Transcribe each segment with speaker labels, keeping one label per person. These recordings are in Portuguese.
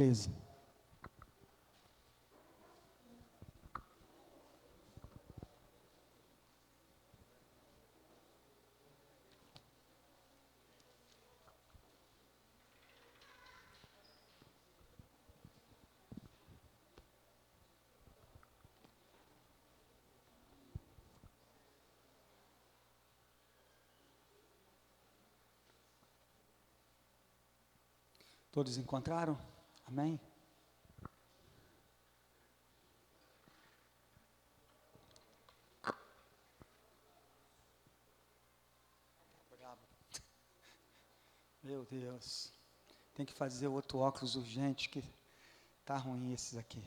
Speaker 1: 13. Todos encontraram? Amém? Meu Deus. Tem que fazer outro óculos urgente, que tá ruim esses aqui.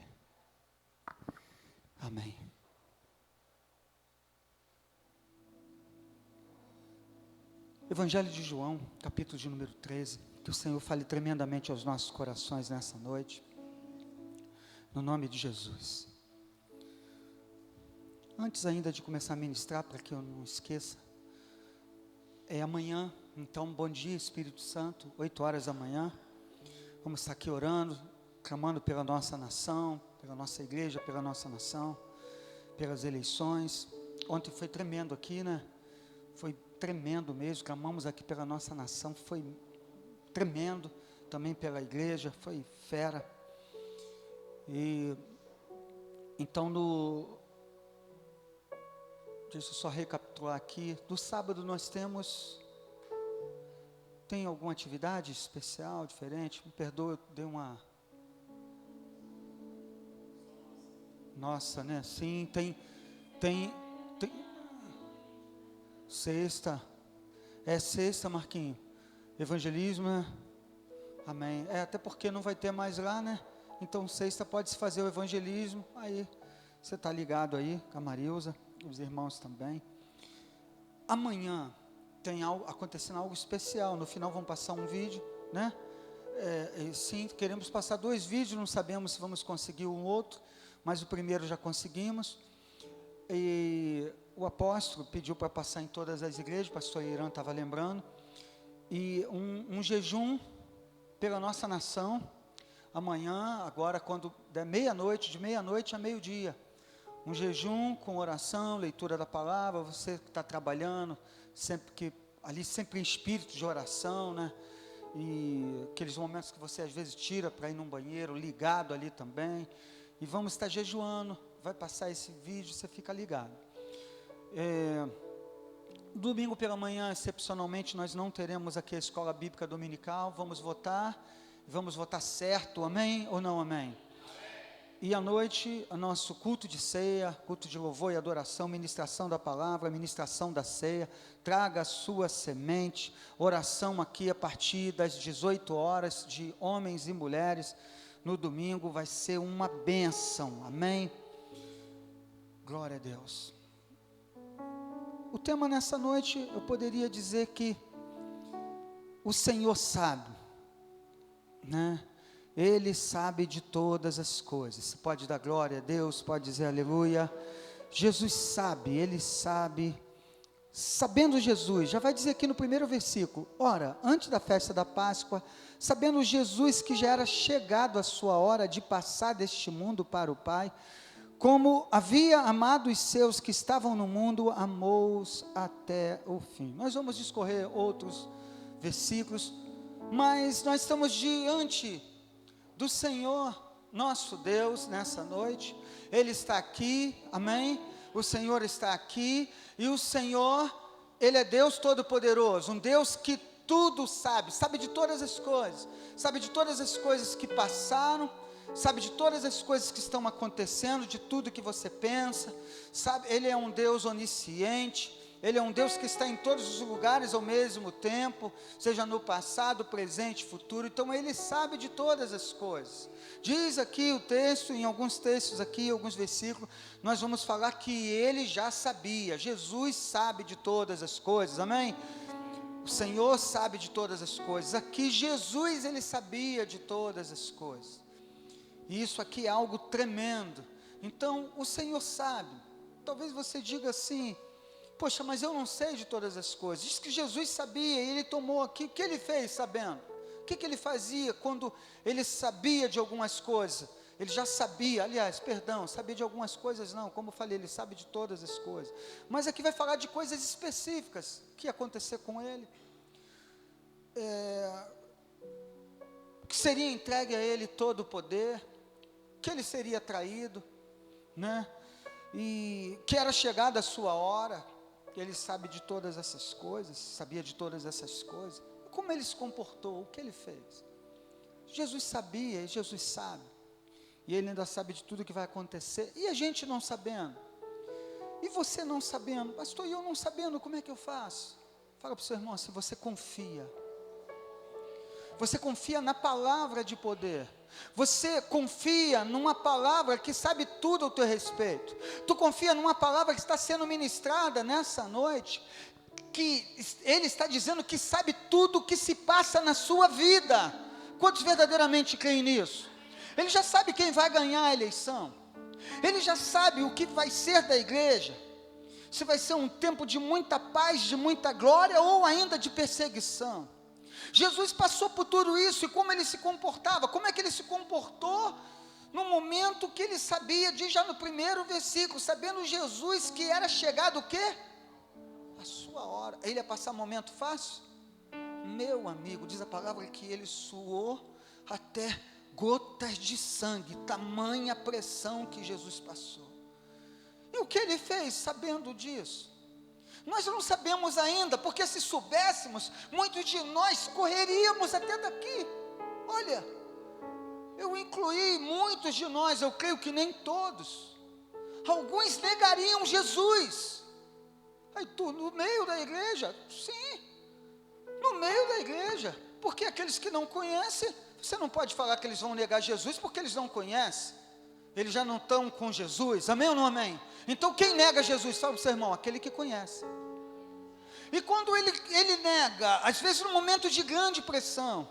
Speaker 1: Amém. Evangelho de João, capítulo de número 13. Que o Senhor fale tremendamente aos nossos corações nessa noite. No nome de Jesus. Antes ainda de começar a ministrar, para que eu não esqueça, é amanhã, então bom dia Espírito Santo, 8 horas da manhã, vamos estar aqui orando, clamando pela nossa nação, pela nossa igreja, pela nossa nação, pelas eleições. Ontem foi tremendo aqui, né? Foi tremendo mesmo, clamamos aqui pela nossa nação, foi tremendo, também pela igreja, foi fera. E então deixa eu só recapitular aqui, no sábado nós tem alguma atividade especial, diferente? Me perdoa, eu dei uma... Nossa, né? Sim, tem sexta, sexta, Marquinhos, evangelismo, né? Amém, até porque não vai ter mais lá, né? Então sexta pode-se fazer o evangelismo, aí você está ligado aí, com a Marilza, os irmãos também. Amanhã tem acontecendo algo especial, no final vamos passar um vídeo, né? Sim, queremos passar 2 vídeos, não sabemos se vamos conseguir um outro, mas o primeiro já conseguimos. E o apóstolo pediu para passar em todas as igrejas, o pastor Irã estava lembrando, e um jejum pela nossa nação, amanhã, agora quando der meia-noite, de meia-noite a meio-dia, um jejum com oração, leitura da palavra, você que está trabalhando, sempre em espírito de oração, né? E aqueles momentos que você às vezes tira para ir num banheiro, ligado ali também, e vamos estar jejuando, vai passar esse vídeo, você fica ligado. Domingo pela manhã, excepcionalmente, nós não teremos aqui a escola bíblica dominical, vamos votar certo, amém ou não amém? E à noite, o nosso culto de ceia, culto de louvor e adoração, ministração da palavra, ministração da ceia, traga a sua semente, oração aqui a partir das 18 horas, de homens e mulheres, no domingo, vai ser uma bênção, amém? Glória a Deus. O tema nessa noite, eu poderia dizer que o Senhor sabe, né? Ele sabe de todas as coisas. Você pode dar glória a Deus, pode dizer aleluia. Jesus sabe, Ele sabe. Sabendo Jesus, já vai dizer aqui no primeiro versículo, ora, antes da festa da Páscoa, sabendo Jesus que já era chegado a sua hora de passar deste mundo para o Pai, como havia amado os seus que estavam no mundo, amou-os até o fim. Nós vamos discorrer outros versículos, mas nós estamos diante do Senhor, nosso Deus, nessa noite. Ele está aqui, amém? O Senhor está aqui, e o Senhor, Ele é Deus Todo-Poderoso, um Deus que tudo sabe de todas as coisas, sabe de todas as coisas que passaram, sabe de todas as coisas que estão acontecendo, de tudo que você pensa, sabe, Ele é um Deus onisciente, Ele é um Deus que está em todos os lugares ao mesmo tempo, seja no passado, presente, futuro, então Ele sabe de todas as coisas. Diz aqui o texto, em alguns textos aqui, alguns versículos, nós vamos falar que Ele já sabia, Jesus sabe de todas as coisas, amém? O Senhor sabe de todas as coisas, aqui Jesus, Ele sabia de todas as coisas, e isso aqui é algo tremendo. Então o Senhor sabe. Talvez você diga assim, poxa, mas eu não sei de todas as coisas. Diz que Jesus sabia, e Ele tomou aqui, o que Ele fez sabendo? O que ele fazia quando ele sabia de algumas coisas? Ele já sabia, aliás, perdão, sabia de algumas coisas não, como eu falei, ele sabe de todas as coisas. Mas aqui vai falar de coisas específicas, que ia acontecer com ele. Que seria entregue a ele todo o poder, que ele seria traído, né? E que era chegada a sua hora. Ele sabe de todas essas coisas, sabia de todas essas coisas. Como ele se comportou, o que ele fez? Jesus sabia e Jesus sabe. E ele ainda sabe de tudo que vai acontecer. E a gente não sabendo? E você não sabendo? Pastor, e eu não sabendo, como é que eu faço? Fala para o seu irmão assim, você confia na palavra de poder, você confia numa palavra que sabe tudo ao teu respeito, tu confia numa palavra que está sendo ministrada nessa noite, que ele está dizendo que sabe tudo o que se passa na sua vida. Quantos verdadeiramente creem nisso? Ele já sabe quem vai ganhar a eleição, ele já sabe o que vai ser da igreja, se vai ser um tempo de muita paz, de muita glória, ou ainda de perseguição. Jesus passou por tudo isso, e como ele se comportava, como é que ele se comportou, no momento que ele sabia, diz já no primeiro versículo, sabendo Jesus que era chegado o quê? A sua hora. Ele ia passar momento fácil? Meu amigo, diz a palavra que ele suou até gotas de sangue, tamanha pressão que Jesus passou. E o que ele fez sabendo disso? Nós não sabemos ainda, porque se soubéssemos, muitos de nós correríamos até daqui. Olha, eu incluí muitos de nós, eu creio que nem todos. Alguns negariam Jesus. Aí tu, no meio da igreja? Sim, no meio da igreja. Porque aqueles que não conhecem, você não pode falar que eles vão negar Jesus, porque eles não conhecem. Eles já não estão com Jesus, amém ou não amém? Então quem nega Jesus, fala para o seu irmão, aquele que conhece. E quando ele nega, às vezes no momento de grande pressão,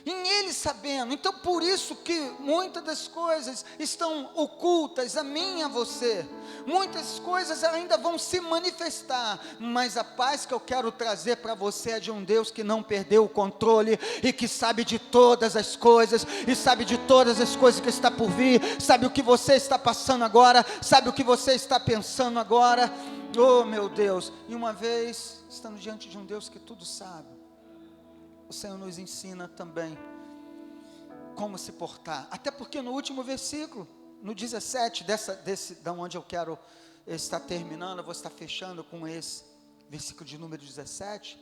Speaker 1: em ele sabendo, então por isso que muitas das coisas estão ocultas a mim e a você, muitas coisas ainda vão se manifestar, mas a paz que eu quero trazer para você é de um Deus que não perdeu o controle, e que sabe de todas as coisas, e sabe de todas as coisas que está por vir, sabe o que você está passando agora, sabe o que você está pensando agora, oh meu Deus, e uma vez, estamos diante de um Deus que tudo sabe, o Senhor nos ensina também como se portar, até porque no último versículo, no 17, da onde eu quero estar terminando, eu vou estar fechando com esse versículo de número 17,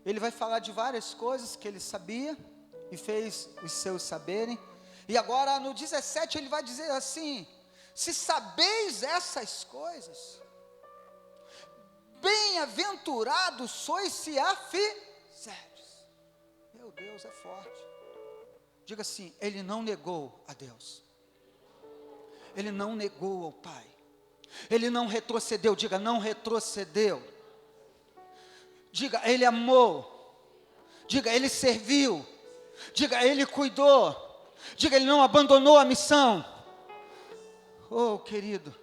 Speaker 1: ele vai falar de várias coisas que ele sabia, e fez os seus saberem, e agora no 17 ele vai dizer assim, se sabeis essas coisas, bem-aventurados sois se a fizerdes. Meu Deus, é forte. Diga assim, ele não negou a Deus, ele não negou ao Pai, ele não retrocedeu, diga, não retrocedeu, diga, ele amou, diga, ele serviu, diga, ele cuidou, diga, ele não abandonou a missão. Oh querido,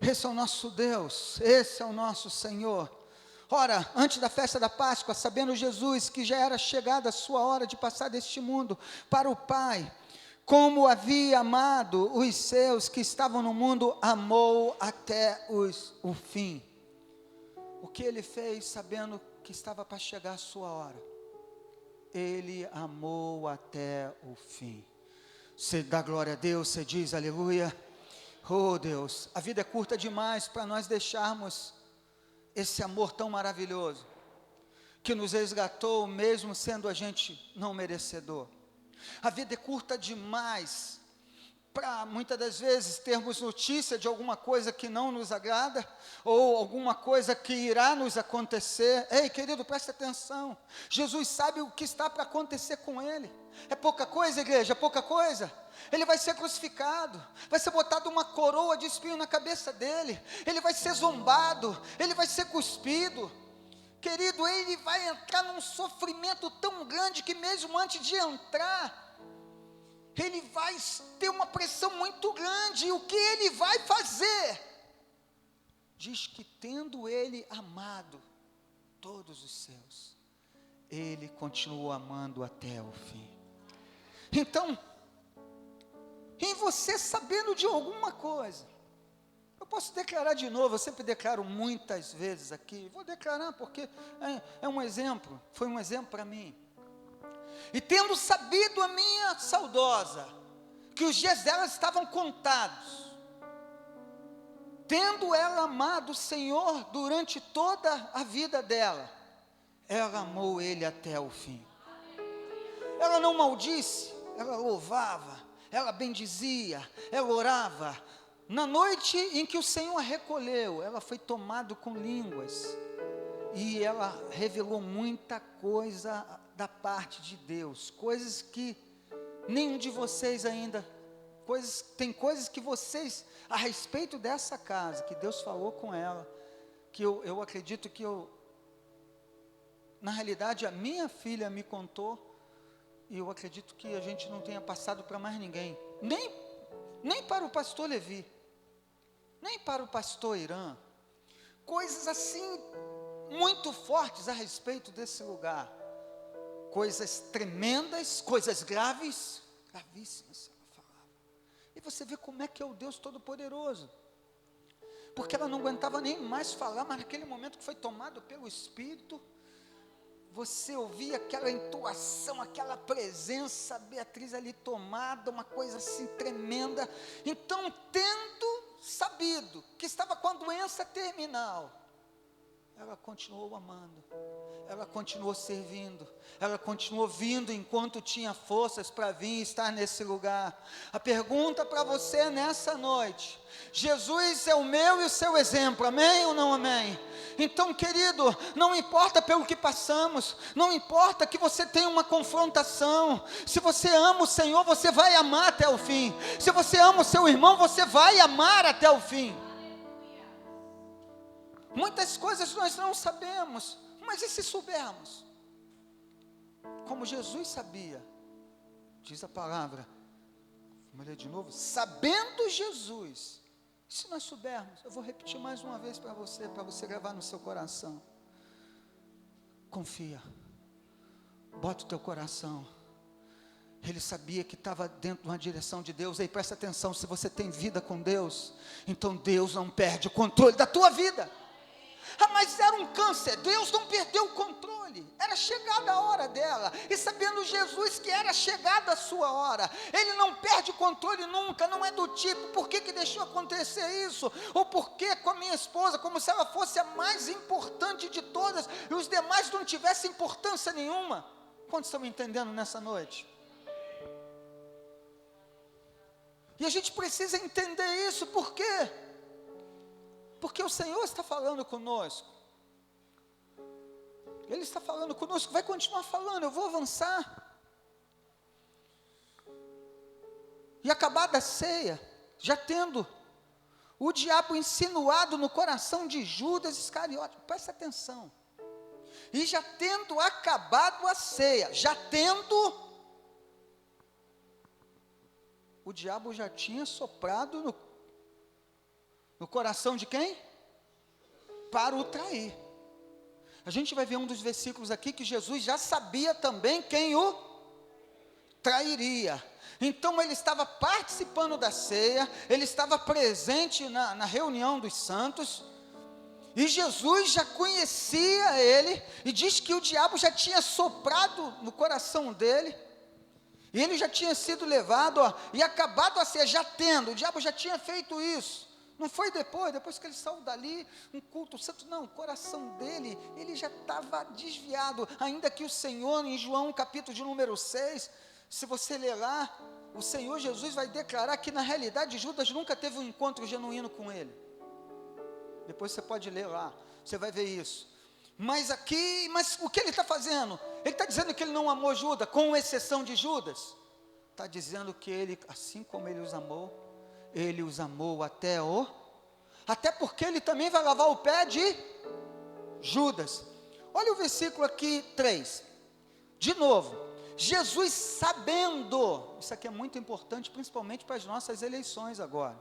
Speaker 1: esse é o nosso Deus, esse é o nosso Senhor. Ora, antes da festa da Páscoa, sabendo Jesus que já era chegada a sua hora de passar deste mundo para o Pai, como havia amado os seus que estavam no mundo, amou até o fim. O que ele fez, sabendo que estava para chegar a sua hora? Ele amou até o fim. Você dá glória a Deus, você diz aleluia. Oh Deus, a vida é curta demais para nós deixarmos esse amor tão maravilhoso, que nos resgatou mesmo sendo a gente não merecedor. A vida é curta demais para muitas das vezes termos notícia de alguma coisa que não nos agrada, ou alguma coisa que irá nos acontecer. Ei querido, preste atenção, Jesus sabe o que está para acontecer com ele. É pouca coisa, igreja, é pouca coisa. Ele vai ser crucificado, vai ser botado uma coroa de espinho na cabeça dele, ele vai ser zombado, ele vai ser cuspido. Querido, ele vai entrar num sofrimento tão grande que mesmo antes de entrar, ele vai ter uma pressão muito grande. E o que ele vai fazer? Diz que tendo ele amado todos os seus, ele continuou amando até o fim. Então, em você sabendo de alguma coisa, eu posso declarar de novo, eu sempre declaro muitas vezes aqui, vou declarar porque é um exemplo, foi um exemplo para mim. E tendo sabido a minha saudosa, que os dias dela estavam contados, tendo ela amado o Senhor durante toda a vida dela, ela amou Ele até o fim. Ela não maldisse, ela louvava, ela bendizia, ela orava. Na noite em que o Senhor a recolheu, ela foi tomada com línguas, e ela revelou muita coisa da parte de Deus, coisas que nenhum de vocês ainda, tem coisas que vocês, a respeito dessa casa, que Deus falou com ela, que eu acredito que na realidade a minha filha me contou, e eu acredito que a gente não tenha passado para mais ninguém, nem para o pastor Levi, nem para o pastor Irã, coisas assim, muito fortes a respeito desse lugar, coisas tremendas, coisas gravíssimas, ela falava, e você vê como é que é o Deus Todo-Poderoso, porque ela não aguentava nem mais falar, mas naquele momento que foi tomado pelo Espírito, você ouvia aquela entoação, aquela presença, Beatriz ali tomada, uma coisa assim tremenda. Então, tendo sabido que estava com a doença terminal, ela continuou amando, ela continuou servindo, ela continuou vindo enquanto tinha forças para vir e estar nesse lugar. A pergunta para você nessa noite: Jesus é o meu e o seu exemplo, amém ou não amém? Então, querido, não importa pelo que passamos, não importa que você tenha uma confrontação, se você ama o Senhor, você vai amar até o fim, se você ama o seu irmão, você vai amar até o fim. Muitas coisas nós não sabemos, mas e se soubermos? Como Jesus sabia, diz a palavra, vamos ler de novo, sabendo Jesus, se nós soubermos, eu vou repetir mais uma vez para você gravar no seu coração, confia, bota o teu coração, ele sabia que estava dentro de uma direção de Deus. Aí presta atenção, se você tem vida com Deus, então Deus não perde o controle da tua vida. Mas era um câncer, Deus não perdeu o controle, era chegada a hora dela, e sabendo Jesus que era chegada a sua hora, Ele não perde o controle nunca, não é do tipo, por que deixou acontecer isso, ou por que com a minha esposa, como se ela fosse a mais importante de todas, e os demais não tivessem importância nenhuma. Quantos estão me entendendo nessa noite? E a gente precisa entender isso, por quê? Porque o Senhor está falando conosco, Ele está falando conosco, vai continuar falando, eu vou avançar, e acabada a ceia, já tendo o diabo insinuado no coração de Judas Iscariote, presta atenção, e já tendo acabado a ceia, o diabo já tinha soprado no coração de quem? Para o trair. A gente vai ver um dos versículos aqui que Jesus já sabia também quem o trairia. Então ele estava participando da ceia, ele estava presente na reunião dos santos, e Jesus já conhecia ele, e diz que o diabo já tinha soprado no coração dele, e ele já tinha sido levado, e acabado a ceia, o diabo já tinha feito isso. Não foi depois que ele saiu dali, um culto santo, não, o coração dele, ele já estava desviado, ainda que o Senhor, em João capítulo de número 6, se você ler lá, o Senhor Jesus vai declarar que na realidade Judas nunca teve um encontro genuíno com ele, depois você pode ler lá, você vai ver isso, mas o que ele está fazendo? Ele está dizendo que ele não amou Judas, com exceção de Judas, está dizendo que ele, assim como ele os amou, ele os amou até porque ele também vai lavar o pé de Judas. Olha o versículo aqui 3, de novo, Jesus sabendo, isso aqui é muito importante, principalmente para as nossas eleições agora,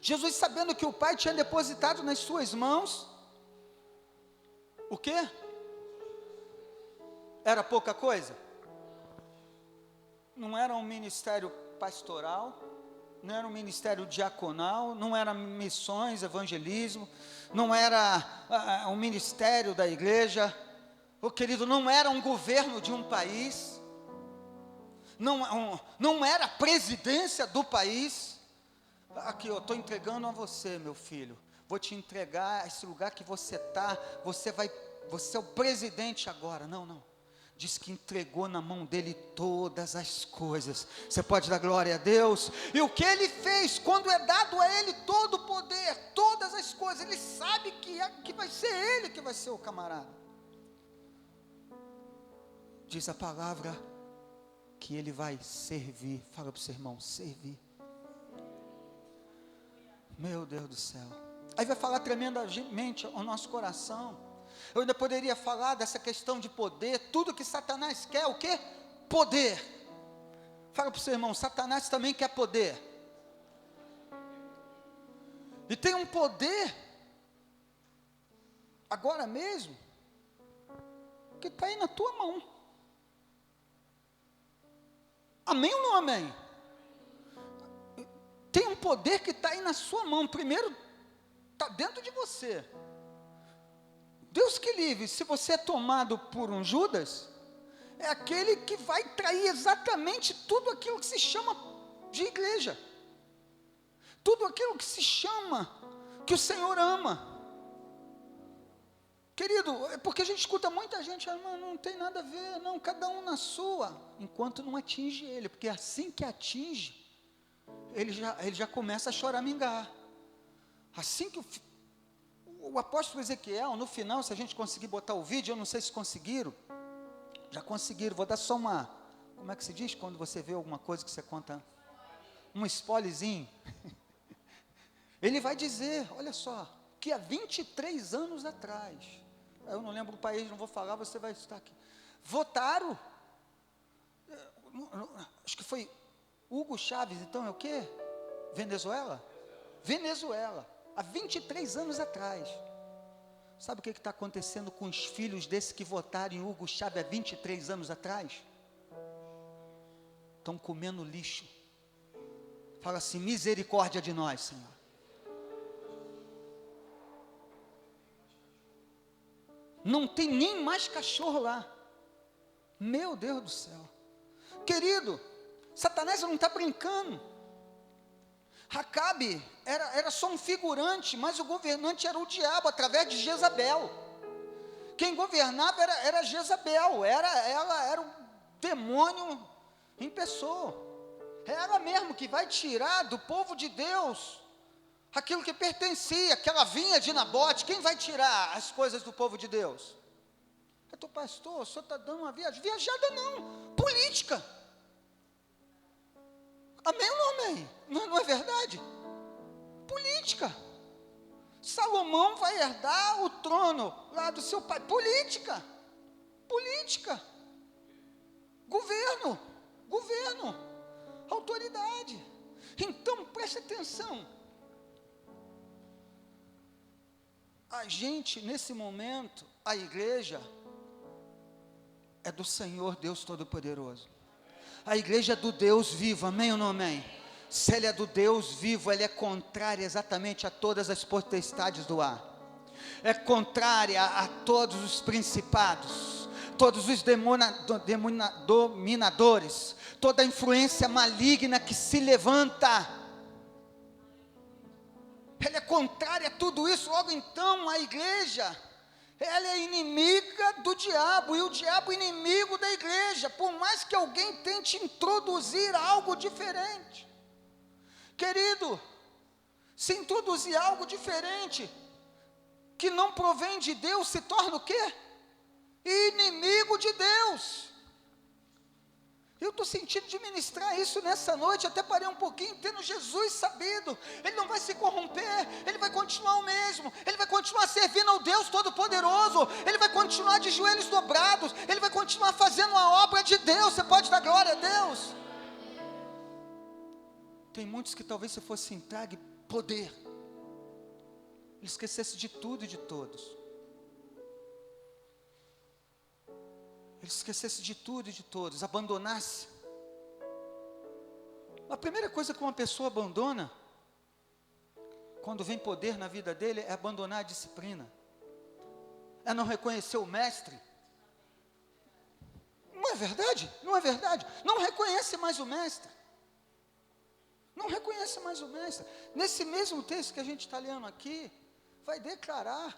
Speaker 1: Jesus sabendo que o Pai tinha depositado nas suas mãos, o quê? Era pouca coisa? Não era um ministério pastoral, não era um ministério diaconal, não era missões, evangelismo, não era um ministério da igreja, querido, não era um governo de um país, não era a presidência do país. Aqui, eu estou entregando a você, meu filho, vou te entregar esse lugar que você está, você é o presidente agora. Não. Diz que entregou na mão dele todas as coisas. Você pode dar glória a Deus? E o que ele fez, quando é dado a ele todo o poder, todas as coisas, ele sabe que vai ser ele que vai ser o camarada. Diz a palavra que ele vai servir. Fala para o seu irmão, servir. Meu Deus do céu. Aí vai falar tremendamente ao nosso coração. Eu ainda poderia falar dessa questão de poder. Tudo que Satanás quer, o quê? Poder. Fala para o seu irmão, Satanás também quer poder. E tem um poder, agora mesmo, que está aí na tua mão. Amém ou não amém? Tem um poder que está aí na sua mão. Primeiro, está dentro de você. Deus que livre, se você é tomado por um Judas, é aquele que vai trair exatamente tudo aquilo que se chama de igreja, tudo aquilo que se chama, que o Senhor ama. Querido, é porque a gente escuta muita gente, não tem nada a ver, não, cada um na sua, enquanto não atinge ele, porque assim que atinge, ele já começa a choramingar. Assim que o apóstolo Ezequiel, no final, se a gente conseguir botar o vídeo, eu não sei se conseguiram, já conseguiram, vou dar só como é que se diz, quando você vê alguma coisa que você conta, um spoilerzinho, ele vai dizer, olha só, que há 23 anos atrás, eu não lembro o país, não vou falar, você vai estar aqui, votaram, acho que foi Hugo Chávez, então é o quê? Venezuela, há 23 anos atrás. Sabe o que está acontecendo com os filhos desse que votaram em Hugo Chávez há 23 anos atrás? Estão comendo lixo. Fala assim, misericórdia de nós, Senhor. Não tem nem mais cachorro lá. Meu Deus do céu. Querido, Satanás não está brincando. Acabe era só um figurante, mas o governante era o diabo, através de Jezabel. Quem governava era Jezabel, ela era um demônio em pessoa. É ela mesmo que vai tirar do povo de Deus aquilo que pertencia, aquela vinha de Nabote. Quem vai tirar as coisas do povo de Deus? Eu estou, pastor, o senhor está dando uma viajada não, política. Amém ou não amém? Não é verdade? Política. Salomão vai herdar o trono lá do seu pai. Política. Governo. Autoridade. Então, preste atenção. A gente, nesse momento, a igreja é do Senhor Deus Todo-Poderoso. A igreja é do Deus vivo, amém ou não amém? Se ela é do Deus vivo, ela é contrária exatamente a todas as potestades do ar. É contrária a todos os principados, todos os dominadores, toda a influência maligna que se levanta. Ela é contrária a tudo isso. Logo então, a igreja, ela é inimiga do diabo, e o diabo inimigo da igreja, por mais que alguém tente introduzir algo diferente. Querido, se introduzir algo diferente, que não provém de Deus, se torna o quê? Inimigo de Deus. Eu estou sentindo de ministrar isso nessa noite, até parei um pouquinho, tendo Jesus sabido, Ele não vai se corromper, Ele vai continuar o mesmo, Ele vai continuar servindo ao Deus Todo-Poderoso, Ele vai continuar de joelhos dobrados, Ele vai continuar fazendo a obra de Deus. Você pode dar glória a Deus? Tem muitos que talvez se fosse entregue poder, ele esquecesse de tudo e de todos. ele esquecesse de tudo e de todos, abandonasse. A primeira coisa que uma pessoa abandona, quando vem poder na vida dele, é abandonar a disciplina, é não reconhecer o mestre. Não é verdade? Não é verdade? Não reconhece mais o mestre. Não reconhece mais o mestre. Nesse mesmo texto que a gente está lendo aqui, vai declarar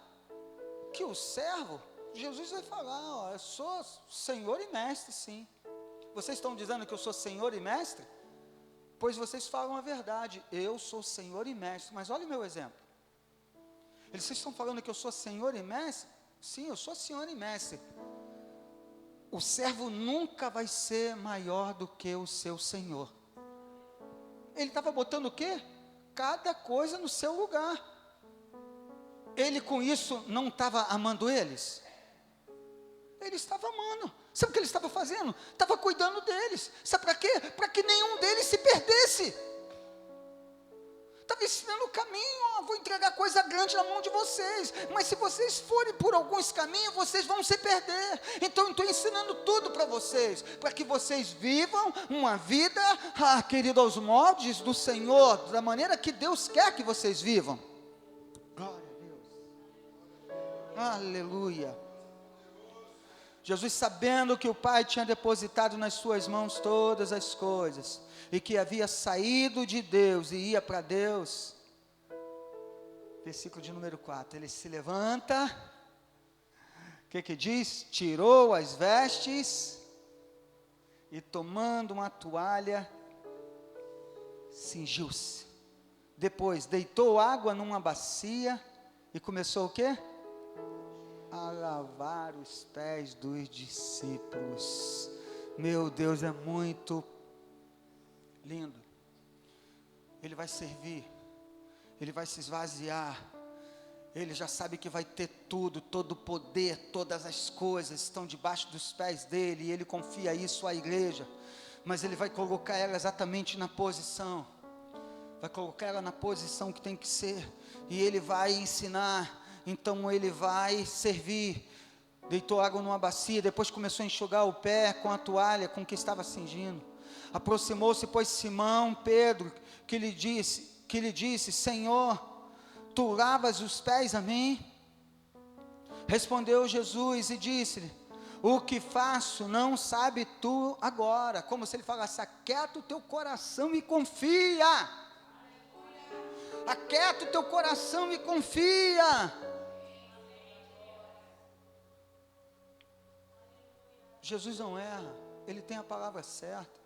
Speaker 1: que o servo, Jesus vai falar, ó, eu sou Senhor e Mestre, sim. Vocês estão dizendo que eu sou Senhor e Mestre? Pois vocês falam a verdade, eu sou Senhor e Mestre. Mas olha o meu exemplo. Vocês estão falando que eu sou Senhor e Mestre? Sim, eu sou Senhor e Mestre. O servo nunca vai ser maior do que o seu Senhor. Ele estava botando o quê? Cada coisa no seu lugar. Ele com isso não estava amando eles? Ele estava amando. Sabe o que ele estava fazendo? Estava cuidando deles. Sabe para quê? Para que nenhum deles se perdesse. Estava ensinando o caminho, ó, vou entregar coisa grande na mão de vocês, mas se vocês forem por alguns caminhos, vocês vão se perder. Então eu estou ensinando tudo para vocês, para que vocês vivam uma vida, querido, aos moldes do Senhor, da maneira que Deus quer que vocês vivam. Glória a Deus. Aleluia. Jesus, sabendo que o Pai tinha depositado nas suas mãos todas as coisas, e que havia saído de Deus e ia para Deus, versículo de número 4, ele se levanta, o que diz? Tirou as vestes, e tomando uma toalha, cingiu-se, depois deitou água numa bacia, e começou o quê? A lavar os pés dos discípulos. Meu Deus, é muito lindo. Ele vai servir, ele vai se esvaziar, ele já sabe que vai ter tudo, todo o poder, todas as coisas estão debaixo dos pés dele, e ele confia isso à igreja, mas ele vai colocar ela exatamente na posição, vai colocar ela na posição que tem que ser, e ele vai ensinar. Então ele vai servir, deitou água numa bacia, depois começou a enxugar o pé com a toalha com que estava cingindo. Aproximou-se, pois, Simão, Pedro, que lhe disse, Senhor, tu lavas os pés a mim? Respondeu Jesus e disse-lhe, o que faço não sabe tu agora. Como se ele falasse, aquieta o teu coração e confia. Aquieta o teu coração e confia. Jesus não erra, ele tem a palavra certa.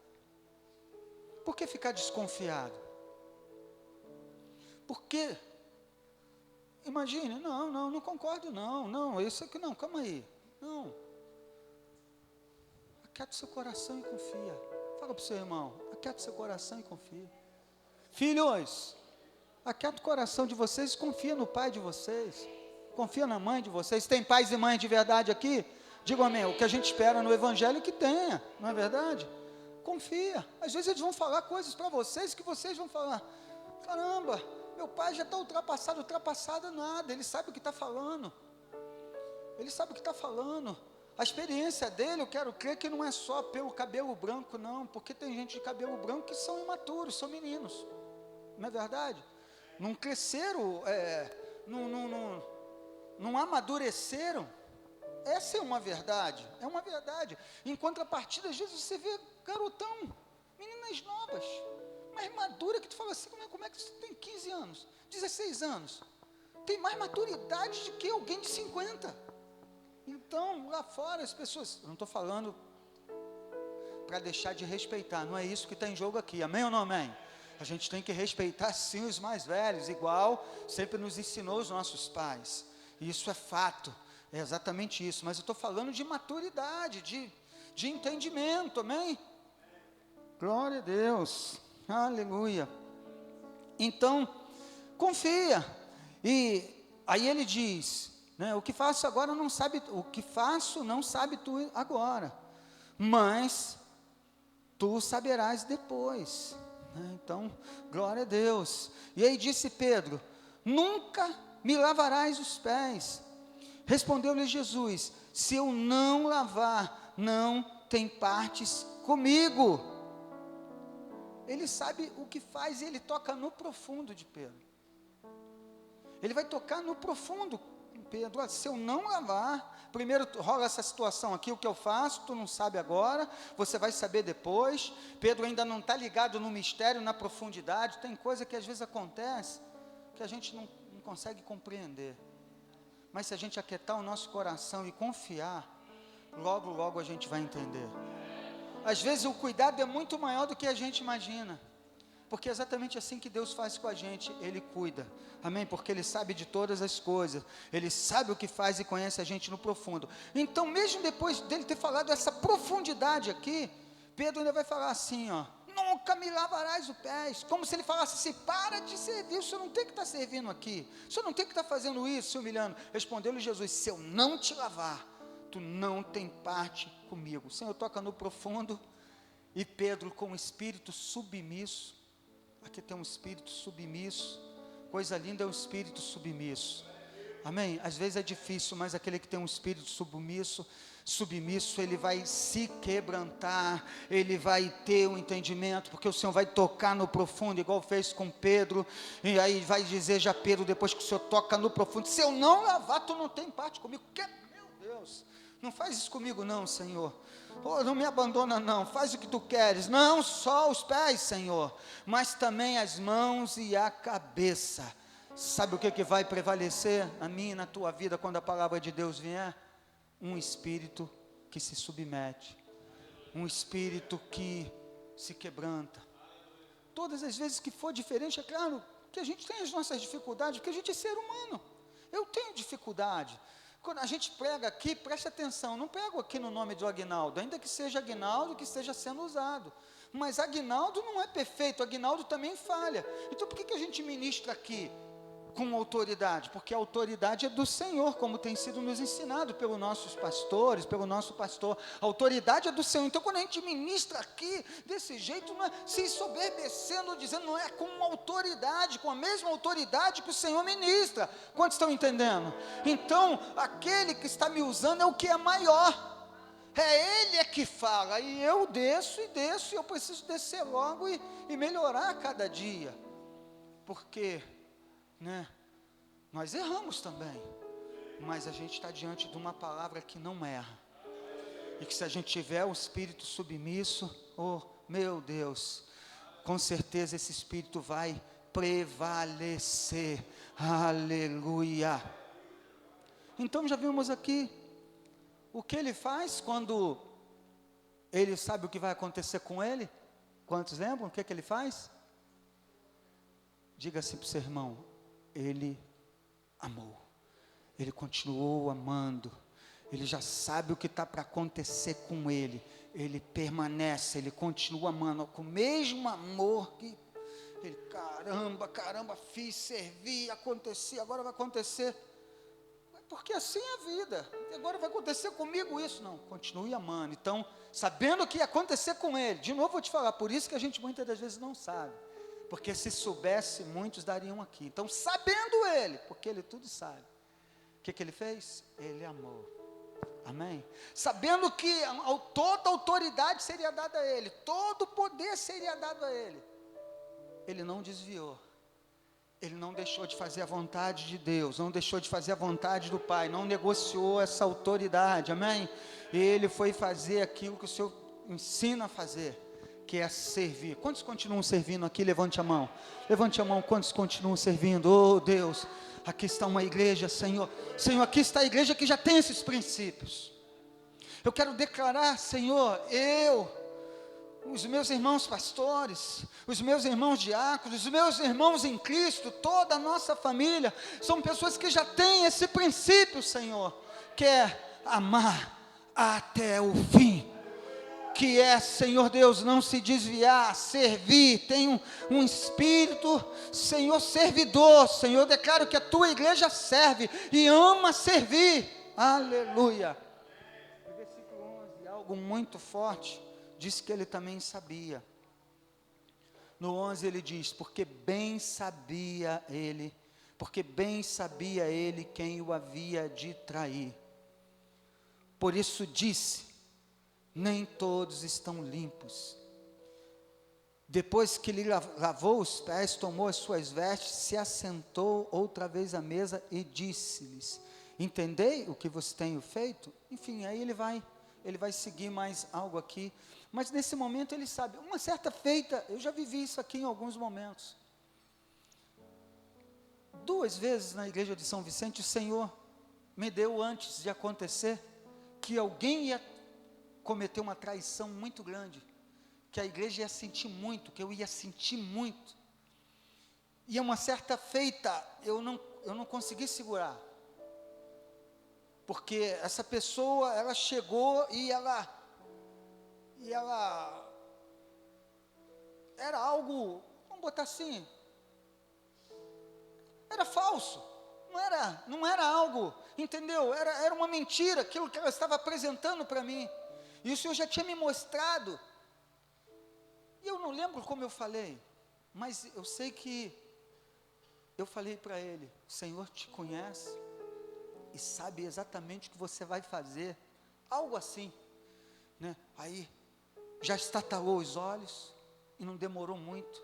Speaker 1: Por que ficar desconfiado? Por quê? Imagine, não concordo, não, isso aqui não, calma aí, não. Aquieta o seu coração e confia. Fala para o seu irmão, aquieta o seu coração e confia. Filhos, aquieta o coração de vocês e confia no pai de vocês, confia na mãe de vocês. Tem pais e mães de verdade aqui? Diga amém, o que a gente espera no evangelho que tenha, não é verdade? Confia. Às vezes eles vão falar coisas para vocês que vocês vão falar, caramba, meu pai já está ultrapassado nada, ele sabe o que está falando, a experiência dele, eu quero crer que não é só pelo cabelo branco não, porque tem gente de cabelo branco que são imaturos, são meninos, não é verdade? Não cresceram, não amadureceram. Essa é uma verdade, Em contrapartida, às vezes você vê garotão, meninas novas, mais madura, que tu fala assim, como é que você tem 15 anos, 16 anos, tem mais maturidade do que alguém de 50, então, lá fora as pessoas, eu não estou falando para deixar de respeitar, não é isso que está em jogo aqui, amém ou não amém? A gente tem que respeitar sim os mais velhos, igual sempre nos ensinou os nossos pais, e isso é fato. É exatamente isso, mas eu estou falando de maturidade, de entendimento, amém? Glória a Deus, aleluia. Então, confia, e aí ele diz, né, o que faço não sabe tu agora, mas tu saberás depois, né? Então, glória a Deus. E aí disse Pedro, nunca me lavarás os pés. Respondeu-lhe Jesus, se eu não lavar não tem partes comigo. Ele sabe o que faz e ele toca no profundo de Pedro. Ele vai tocar no profundo, Pedro. Olha, se eu não lavar, primeiro rola essa situação aqui, o que eu faço, tu não sabe agora, você vai saber depois. Pedro ainda não está ligado no mistério, na profundidade. Tem coisa que às vezes acontece, que a gente não consegue compreender. Mas se a gente aquietar o nosso coração e confiar, logo, logo a gente vai entender. Às vezes o cuidado é muito maior do que a gente imagina. Porque é exatamente assim que Deus faz com a gente, Ele cuida, amém? Porque Ele sabe de todas as coisas, Ele sabe o que faz e conhece a gente no profundo. Então, mesmo depois dele ter falado essa profundidade aqui, Pedro ainda vai falar assim, ó: nunca me lavarás os pés, como se ele falasse assim: para de servir, o senhor não tem que estar servindo aqui, o senhor não tem que estar fazendo isso, se humilhando. Respondeu-lhe Jesus: se eu não te lavar, tu não tem parte comigo. O Senhor toca no profundo, e Pedro com o espírito submisso. Aqui tem um espírito submisso, coisa linda é o espírito submisso, amém? Às vezes é difícil, mas aquele que tem um espírito submisso, ele vai se quebrantar, ele vai ter um entendimento, porque o Senhor vai tocar no profundo, igual fez com Pedro, e aí vai dizer já Pedro, depois que o Senhor toca no profundo: se eu não lavar, tu não tem parte comigo. Meu Deus, não faz isso comigo não, Senhor. Oh, não me abandona não, faz o que tu queres. Não só os pés, Senhor, mas também as mãos e a cabeça. Sabe o que vai prevalecer na minha e na tua vida quando a palavra de Deus vier? Um espírito que se submete, um espírito que se quebranta. Todas as vezes que for diferente, é claro que a gente tem as nossas dificuldades, porque a gente é ser humano. Eu tenho dificuldade. Quando a gente prega aqui, preste atenção, não prego aqui no nome do Aguinaldo, ainda que seja Aguinaldo que esteja sendo usado, mas Aguinaldo não é perfeito, Aguinaldo também falha. Então por que a gente ministra aqui com autoridade? Porque a autoridade é do Senhor, como tem sido nos ensinado pelos nossos pastores, pelo nosso pastor. A autoridade é do Senhor. Então quando a gente ministra aqui desse jeito, não é se ensoberbecendo, dizendo, não é com autoridade, com a mesma autoridade que o Senhor ministra. Quantos estão entendendo? Então aquele que está me usando é o que é maior, é Ele que fala, e eu desço, e eu preciso descer logo e melhorar a cada dia, porque nós erramos também, mas a gente está diante de uma palavra que não erra, e que se a gente tiver o espírito submisso, oh meu Deus, com certeza esse espírito vai prevalecer, aleluia. Então já vimos aqui o que ele faz quando ele sabe o que vai acontecer com ele. Quantos lembram o que ele faz? Diga assim para o seu irmão: ele amou, ele continuou amando, ele já sabe o que está para acontecer com ele, ele permanece, ele continua amando, com o mesmo amor que ele, caramba, fiz, servi, acontecia, agora vai acontecer, porque assim é a vida, agora vai acontecer comigo isso, não, continue amando. Então, sabendo o que ia acontecer com ele, de novo vou te falar, por isso que a gente muitas das vezes não sabe, porque se soubesse, muitos dariam aqui. Então, sabendo ele, porque ele tudo sabe, o que ele fez? Ele amou, amém? Sabendo que toda autoridade seria dada a ele, todo poder seria dado a ele, ele não desviou, ele não deixou de fazer a vontade de Deus, não deixou de fazer a vontade do Pai, não negociou essa autoridade, amém? Ele foi fazer aquilo que o Senhor ensina a fazer, que é servir. Quantos continuam servindo aqui? Levante a mão, quantos continuam servindo? Oh Deus, aqui está uma igreja, Senhor, aqui está a igreja que já tem esses princípios. Eu quero declarar, Senhor, os meus irmãos pastores, os meus irmãos diáconos, os meus irmãos em Cristo, toda a nossa família, são pessoas que já têm esse princípio, Senhor, que é amar até o fim, que é, Senhor Deus, não se desviar, servir, tem um espírito, Senhor, servidor. Senhor, eu declaro que a tua igreja serve e ama servir, aleluia. No versículo 11, algo muito forte, diz que ele também sabia. No 11 ele diz, porque bem sabia ele quem o havia de trair, por isso disse, nem todos estão limpos. Depois que lhe lavou os pés, tomou as suas vestes, se assentou outra vez à mesa e disse-lhes: entendei o que vos tenho feito? Enfim, aí ele vai seguir mais algo aqui, mas nesse momento ele sabe, uma certa feita, eu já vivi isso aqui em alguns momentos, 2 vezes na igreja de São Vicente, o Senhor me deu antes de acontecer, que alguém ia cometer uma traição muito grande, que a igreja ia sentir muito, que eu ia sentir muito, e uma certa feita, eu não consegui segurar, porque essa pessoa, ela chegou e ela era algo, vamos botar assim, era falso, não era algo, entendeu? Era uma mentira, aquilo que ela estava apresentando para mim, e o Senhor já tinha me mostrado, e eu não lembro como eu falei, mas eu sei que eu falei para ele: o Senhor te conhece, e sabe exatamente o que você vai fazer, algo assim, né? Aí, já estatalou os olhos, e não demorou muito,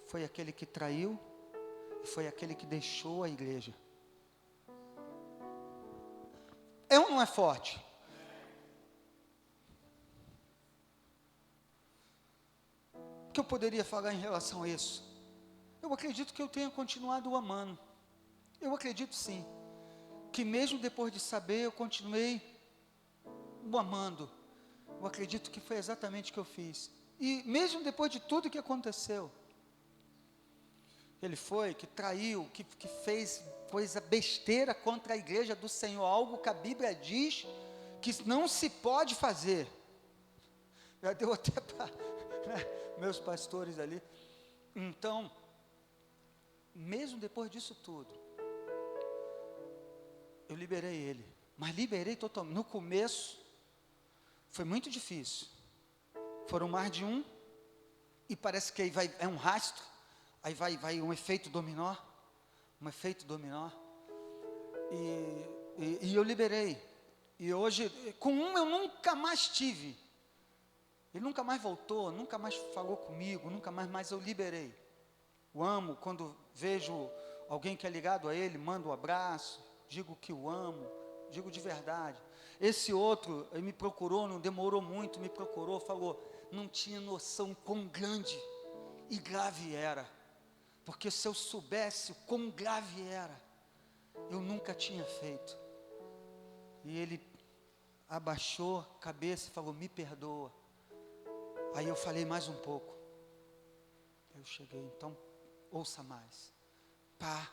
Speaker 1: foi aquele que traiu, e foi aquele que deixou a igreja. É ou não é forte? O que eu poderia falar em relação a isso? Eu acredito que eu tenha continuado o amando, eu acredito sim, que mesmo depois de saber, eu continuei o amando. Eu acredito que foi exatamente o que eu fiz, e mesmo depois de tudo que aconteceu, ele foi, que traiu, que fez coisa besteira contra a igreja do Senhor, algo que a Bíblia diz que não se pode fazer, já deu até para meus pastores ali, então, mesmo depois disso tudo, eu liberei ele, mas liberei totalmente. No começo, foi muito difícil, foram mais de um, e parece que aí é um rastro, aí vai um efeito dominó, e eu liberei, e hoje, com um eu nunca mais tive, ele nunca mais voltou, nunca mais falou comigo, nunca mais eu liberei, o amo, quando vejo alguém que é ligado a ele, mando um abraço, digo que o amo, digo de verdade. Esse outro, ele me procurou, não demorou muito, me procurou, falou, não tinha noção quão grande e grave era, porque se eu soubesse o quão grave era, eu nunca tinha feito. E ele abaixou a cabeça e falou: me perdoa. Aí eu falei mais um pouco, eu cheguei, então ouça mais, pá.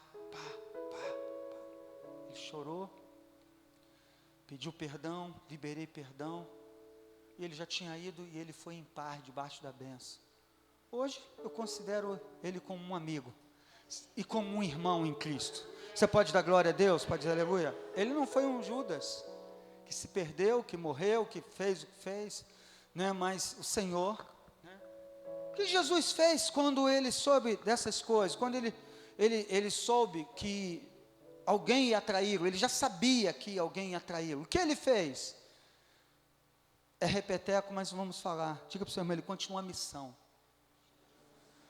Speaker 1: Ele chorou, pediu perdão, liberei perdão, e ele já tinha ido, e ele foi em paz, debaixo da bênção. Hoje, eu considero ele como um amigo, e como um irmão em Cristo. Você pode dar glória a Deus, pode dizer aleluia? Ele não foi um Judas, que se perdeu, que morreu, que fez o que fez, né? Mas o Senhor, né? O que Jesus fez quando ele soube dessas coisas, quando ele soube que alguém ia traí-lo, ele já sabia que alguém ia traí-lo, o que ele fez? É repeteco, mas vamos falar, diga para o seu irmão, ele continua a missão,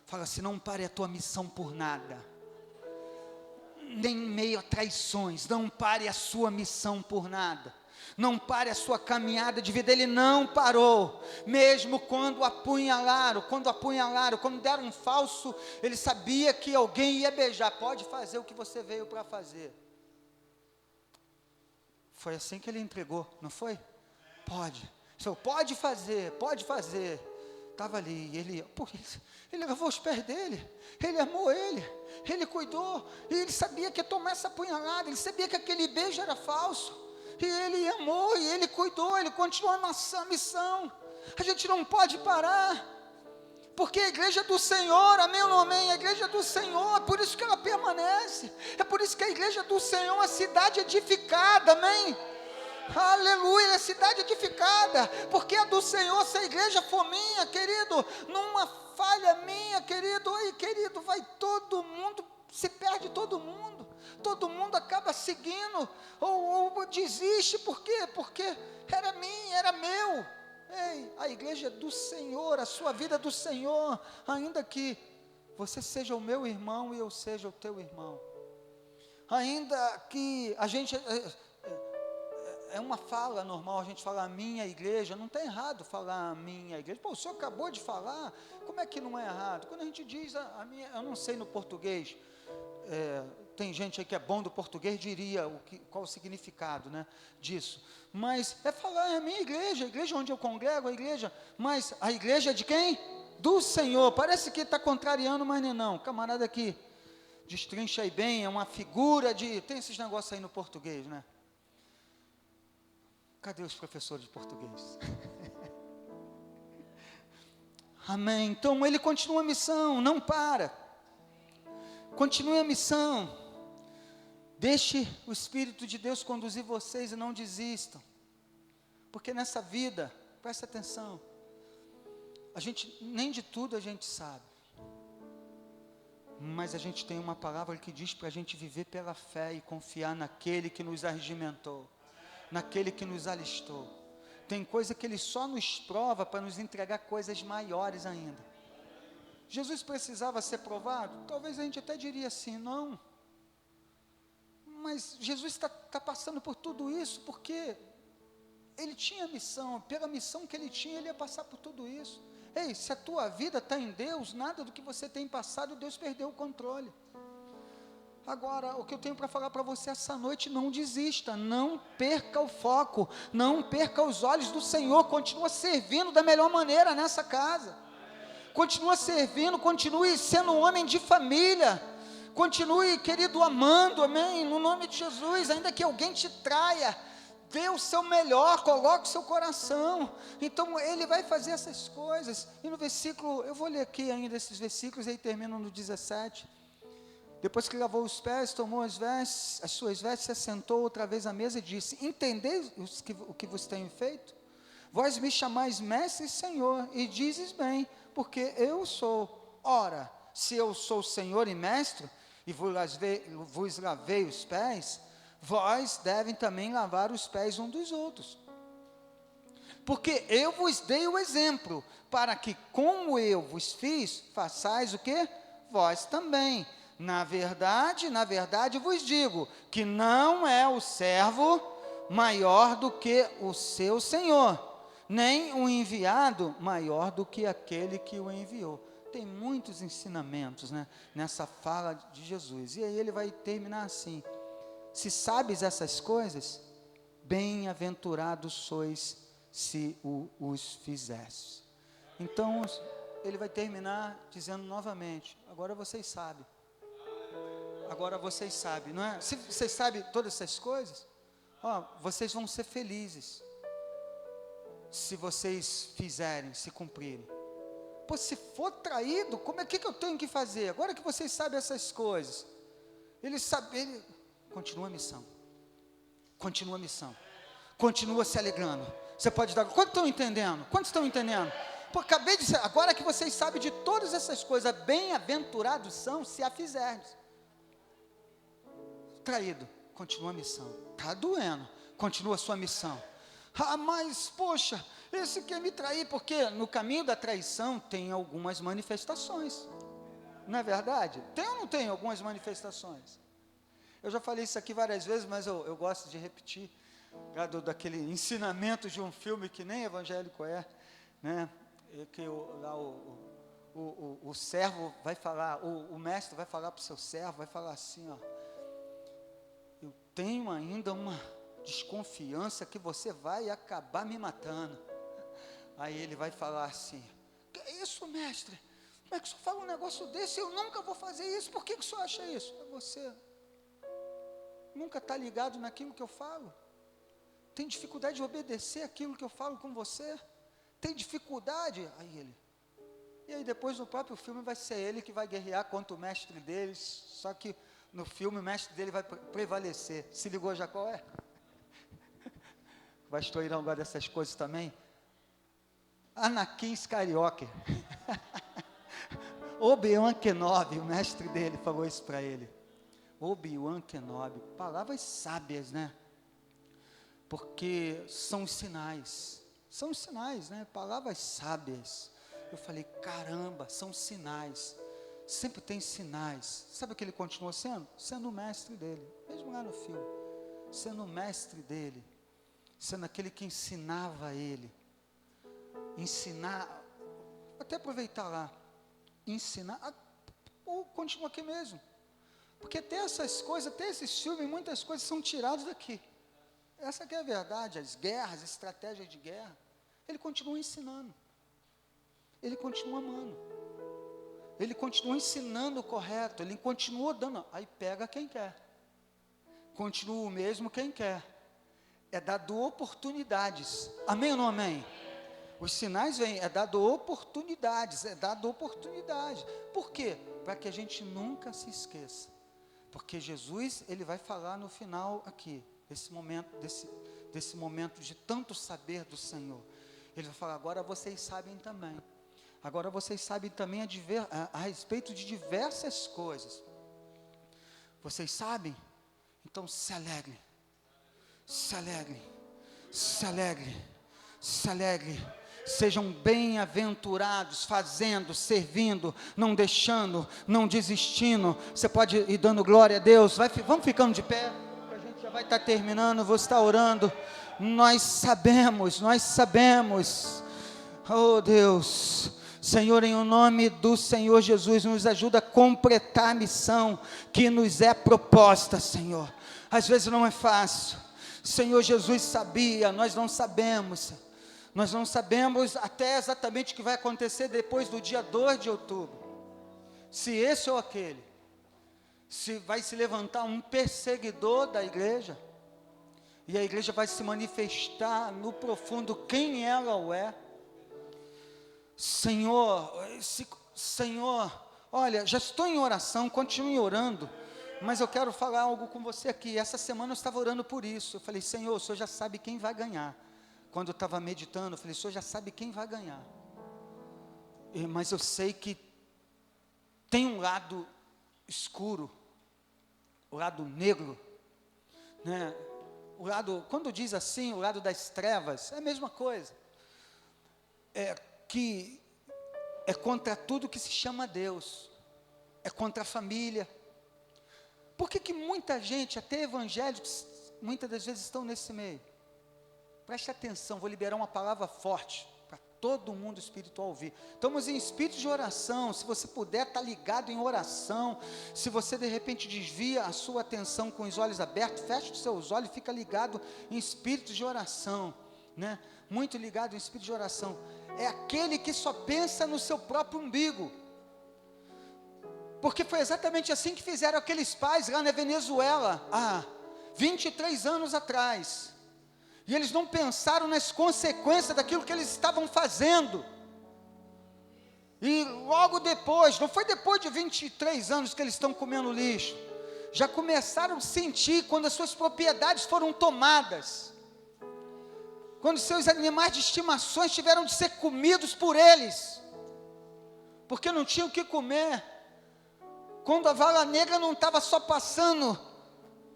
Speaker 1: fala assim, não pare a tua missão por nada, nem em meio a traições, não pare a sua missão por nada, não pare a sua caminhada de vida. Ele não parou, mesmo quando apunhalaram, quando deram um falso, ele sabia que alguém ia beijar, pode fazer o que você veio para fazer. Foi assim que ele entregou, não foi? Pode fazer, estava ali, ele lavou os pés dele, ele amou ele cuidou, e ele sabia que ia tomar essa apunhalada, ele sabia que aquele beijo era falso, e ele amou, e ele cuidou, ele continuou a nossa missão. A gente não pode parar, porque a igreja do Senhor, amém ou não amém? A igreja do Senhor, é por isso que ela permanece, é por isso que a igreja do Senhor é uma cidade edificada, amém? Aleluia, é cidade edificada, porque a do Senhor, se a igreja for minha, querido, numa falha minha, querido, aí querido, vai todo mundo, se perde todo mundo acaba seguindo, ou desiste, por quê? Porque era meu, Ei, a igreja é do Senhor, a sua vida é do Senhor, ainda que você seja o meu irmão e eu seja o teu irmão. Ainda que a gente, é uma fala normal, a gente fala a minha igreja, não está errado falar a minha igreja. Pô, o senhor acabou de falar, como é que não é errado? Quando a gente diz a minha, eu não sei no português, tem gente aí que é bom do português, diria qual o significado, né, disso. Mas é falar a minha igreja, a igreja onde eu congrego, a igreja, mas a igreja é de quem? Do Senhor. Parece que está contrariando, mas não. Camarada aqui, destrincha aí bem, é uma figura de, tem esses negócios aí no português, né? Cadê os professores de português? Amém. Então ele continua a missão, não para. Continue a missão. Deixe o Espírito de Deus conduzir vocês e não desistam. Porque nessa vida, presta atenção, a gente, nem de tudo a gente sabe. Mas a gente tem uma palavra que diz para a gente viver pela fé e confiar naquele que nos arregimentou, naquele que nos alistou. Tem coisa que Ele só nos prova para nos entregar coisas maiores ainda. Jesus precisava ser provado? Talvez a gente até diria assim, não. Mas Jesus está passando por tudo isso porque Ele tinha missão, pela missão que Ele tinha, Ele ia passar por tudo isso. Ei, se a tua vida está em Deus, nada do que você tem passado, Deus perdeu o controle. Agora, o que eu tenho para falar para você essa noite, não desista, não perca o foco, não perca os olhos do Senhor, continua servindo da melhor maneira nessa casa, continua servindo, continue sendo um homem de família, continue, querido, amando, amém, no nome de Jesus, ainda que alguém te traia, dê o seu melhor, coloque o seu coração, então Ele vai fazer essas coisas. E no versículo, eu vou ler aqui ainda esses versículos, aí termino no 17, depois que lavou os pés, tomou as suas vestes, se assentou outra vez à mesa e disse, entendeis o que vos tenho feito? Vós me chamais mestre e Senhor, e dizes bem, porque eu sou. Ora, se eu sou Senhor e mestre, e vos lavei os pés, vós devem também lavar os pés uns dos outros. Porque eu vos dei o exemplo, para que como eu vos fiz, façais o quê? Vós também. Na verdade vos digo, que não é o servo maior do que o seu Senhor, nem o enviado maior do que aquele que o enviou. Tem muitos ensinamentos, né, nessa fala de Jesus, e aí ele vai terminar assim, se sabes essas coisas, bem-aventurados sois se os fizestes. Então, ele vai terminar dizendo novamente, agora vocês sabem, não é? Se vocês sabem todas essas coisas, vocês vão ser felizes, se vocês fizerem, se cumprirem. Pô, se for traído, como é que eu tenho que fazer? Agora que vocês sabem essas coisas, continua a missão, continua se alegrando. Você pode dar, quantos estão entendendo? Pô, acabei de dizer, agora que vocês sabem de todas essas coisas, bem-aventurados são se a fizerdes. Traído, continua a missão. Está doendo, continua a sua missão. Mas, poxa, esse quer me trair, porque no caminho da traição tem algumas manifestações. Não é verdade? Tem ou não tem algumas manifestações? Eu já falei isso aqui várias vezes, mas eu gosto de repetir, daquele ensinamento de um filme que nem evangélico é, né? Que lá o servo vai falar, o mestre vai falar para o seu servo, vai falar assim, eu tenho ainda uma desconfiança que você vai acabar me matando. Aí ele vai falar assim, que é isso, mestre? Como é que o senhor fala um negócio desse? Eu nunca vou fazer isso, por que o senhor acha isso? Você nunca está ligado naquilo que eu falo? Tem dificuldade de obedecer aquilo que eu falo com você? Tem dificuldade? E aí depois no próprio filme vai ser ele que vai guerrear contra o mestre deles, só que no filme o mestre dele vai prevalecer. Se ligou já qual é? O pastor Irão gosta dessas coisas também. Anakin Skywalker. Obi-Wan Kenobi, o mestre dele falou isso para ele. Obi-Wan Kenobi, palavras sábias, né? Porque são os sinais. São sinais, né? Palavras sábias. Eu falei, caramba, são sinais. Sempre tem sinais. Sabe o que ele continua sendo? Sendo o mestre dele. Mesmo lá no filme. Sendo o mestre dele. Sendo aquele que ensinava ele. Ensinar. Até aproveitar lá. Ensinar. Ou continua aqui mesmo. Porque até essas coisas, até esses filmes, muitas coisas são tiradas daqui. Essa que é a verdade. As guerras, as estratégias de guerra. Ele continua ensinando. Ele continua amando. Ele continua ensinando o correto. Ele continua dando. Aí pega quem quer. Continua o mesmo quem quer. É dado oportunidades. Amém ou não amém? Os sinais vêm. É dado oportunidades. É dado oportunidade. Por quê? Para que a gente nunca se esqueça. Porque Jesus, ele vai falar no final aqui. Desse momento de tanto saber do Senhor. Ele vai falar, agora vocês sabem também. Agora vocês sabem também a respeito de diversas coisas. Vocês sabem? Então se alegrem. Se alegrem. Se alegrem. Se alegrem. Sejam bem-aventurados, fazendo, servindo, não deixando, não desistindo. Você pode ir dando glória a Deus. Vamos ficando de pé, que a gente já vai estar terminando, vou estar orando. Nós sabemos, oh Deus, Senhor, em nome do Senhor Jesus, nos ajuda a completar a missão que nos é proposta, Senhor. Às vezes não é fácil, Senhor Jesus sabia, nós não sabemos até exatamente o que vai acontecer depois do dia 2 de outubro, se esse ou aquele, se vai se levantar um perseguidor da igreja, e a igreja vai se manifestar no profundo quem ela é. Senhor, olha, já estou em oração, continue orando, mas eu quero falar algo com você aqui. Essa semana eu estava orando por isso. Eu falei, Senhor, o Senhor já sabe quem vai ganhar. Quando eu estava meditando, eu falei, o Senhor já sabe quem vai ganhar. Mas eu sei que tem um lado escuro, o lado negro, né? O lado, quando diz assim, o lado das trevas, é a mesma coisa. Que é contra tudo que se chama Deus. É contra a família. Por que muita gente, até evangélicos, muitas das vezes estão nesse meio? Preste atenção, vou liberar uma palavra forte para todo mundo espiritual ouvir. Estamos em espírito de oração. Se você puder, estar ligado em oração. Se você de repente desvia a sua atenção com os olhos abertos, fecha os seus olhos e fica ligado em espírito de oração, né? Muito ligado em espírito de oração. É aquele que só pensa no seu próprio umbigo. Porque foi exatamente assim que fizeram aqueles pais lá na Venezuela, há 23 anos atrás. E eles não pensaram nas consequências daquilo que eles estavam fazendo. E logo depois, não foi depois de 23 anos que eles estão comendo lixo. Já começaram a sentir quando as suas propriedades foram tomadas. Quando seus animais de estimação tiveram de ser comidos por eles. Porque não tinham o que comer. Quando a vala negra não estava só passando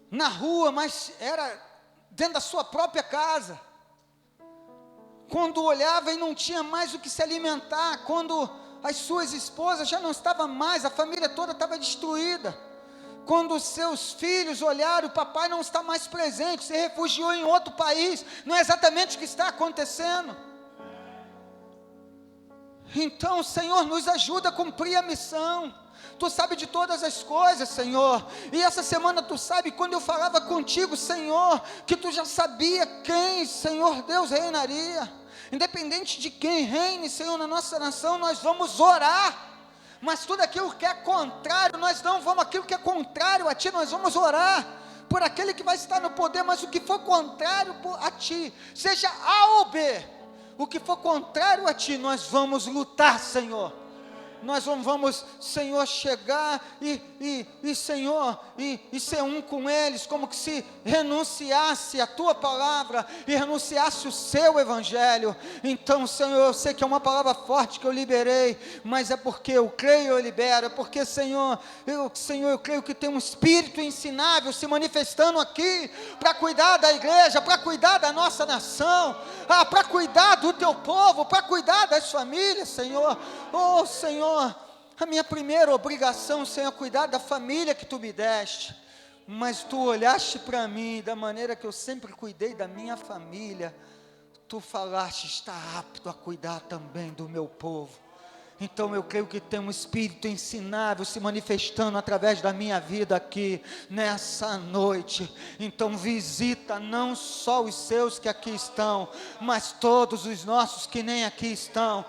Speaker 1: na rua, mas era dentro da sua própria casa. Quando olhava e não tinha mais o que se alimentar, quando as suas esposas já não estavam mais, a família toda estava destruída. Quando os seus filhos olharam, o papai não está mais presente, se refugiou em outro país, não é exatamente o que está acontecendo. Então, Senhor, nos ajuda a cumprir a missão. Tu sabe de todas as coisas, Senhor, e essa semana Tu sabe, quando eu falava contigo, Senhor, que Tu já sabia quem, Senhor Deus, reinaria. Independente de quem reine, Senhor, na nossa nação, nós vamos orar. Mas tudo aquilo que é contrário, nós não vamos, aquilo que é contrário a Ti, nós vamos orar por aquele que vai estar no poder. Mas o que for contrário a Ti, seja A ou B, o que for contrário a Ti, nós vamos lutar, Senhor. Nós não vamos, Senhor, chegar Senhor, e ser um com eles, como que se renunciasse a tua palavra e renunciasse o seu evangelho. Então, Senhor, eu sei que é uma palavra forte que eu liberei, mas é porque eu creio, eu libero, é porque, Senhor, eu creio que tem um espírito ensinável se manifestando aqui, para cuidar da igreja, para cuidar da nossa nação, para cuidar do teu povo, para cuidar das famílias, Senhor. Oh, Senhor, a minha primeira obrigação, Senhor, é cuidar da família que tu me deste, mas tu olhaste para mim da maneira que eu sempre cuidei da minha família. Tu falaste, está apto a cuidar também do meu povo. Então eu creio que tem um espírito ensinável se manifestando através da minha vida aqui, nessa noite. Então visita não só os seus que aqui estão, mas todos os nossos que nem aqui estão.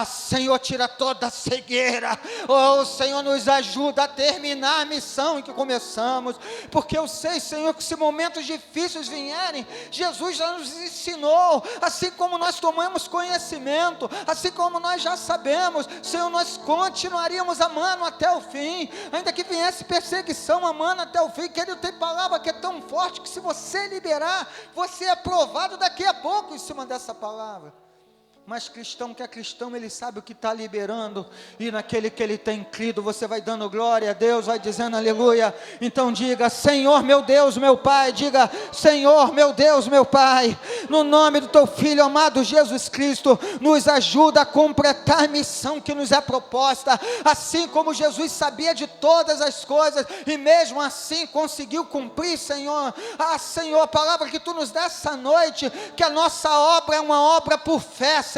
Speaker 1: Senhor, tira toda a cegueira. Senhor, nos ajuda a terminar a missão em que começamos, porque eu sei, Senhor, que se momentos difíceis vierem, Jesus já nos ensinou, assim como nós tomamos conhecimento, assim como nós já sabemos, Senhor, nós continuaríamos amando até o fim, ainda que viesse perseguição, amando até o fim. Querido, tem palavra que é tão forte que se você liberar, você é provado daqui a pouco em cima dessa palavra. Mas cristão que é cristão, ele sabe o que está liberando, e naquele que ele tem crido, você vai dando glória a Deus, vai dizendo aleluia. Então diga, Senhor meu Deus, meu Pai, diga, Senhor meu Deus, meu Pai, no nome do teu Filho amado Jesus Cristo, nos ajuda a completar a missão que nos é proposta, assim como Jesus sabia de todas as coisas, e mesmo assim conseguiu cumprir, Senhor. Senhor, a palavra que tu nos dá essa noite, que a nossa obra é uma obra por fé, Senhor.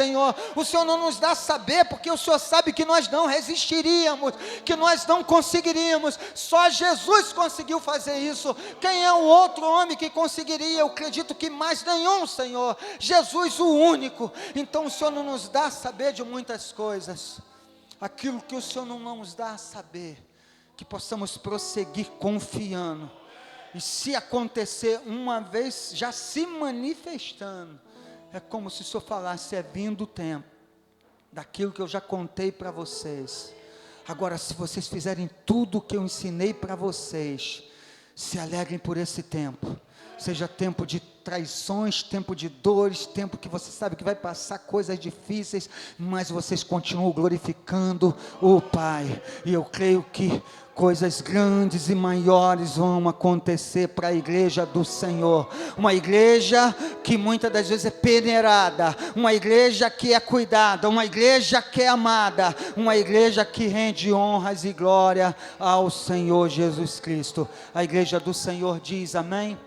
Speaker 1: O Senhor não nos dá saber, porque o Senhor sabe que nós não resistiríamos, que nós não conseguiríamos. Só Jesus conseguiu fazer isso. Quem é o outro homem que conseguiria? Eu acredito que mais nenhum, Senhor. Jesus, o único. Então o Senhor não nos dá saber de muitas coisas. Aquilo que o Senhor não nos dá a saber, que possamos prosseguir confiando. E se acontecer uma vez já se manifestando, é como se o Senhor falasse, é vindo o tempo, daquilo que eu já contei para vocês. Agora, se vocês fizerem tudo o que eu ensinei para vocês, se alegrem por esse tempo. Seja tempo de traições, tempo de dores, tempo que você sabe que vai passar coisas difíceis, mas vocês continuam glorificando o Pai. E eu creio que coisas grandes e maiores vão acontecer para a igreja do Senhor. Uma igreja que muitas das vezes é peneirada, uma igreja que é cuidada, uma igreja que é amada, uma igreja que rende honras e glória ao Senhor Jesus Cristo. A igreja do Senhor diz amém.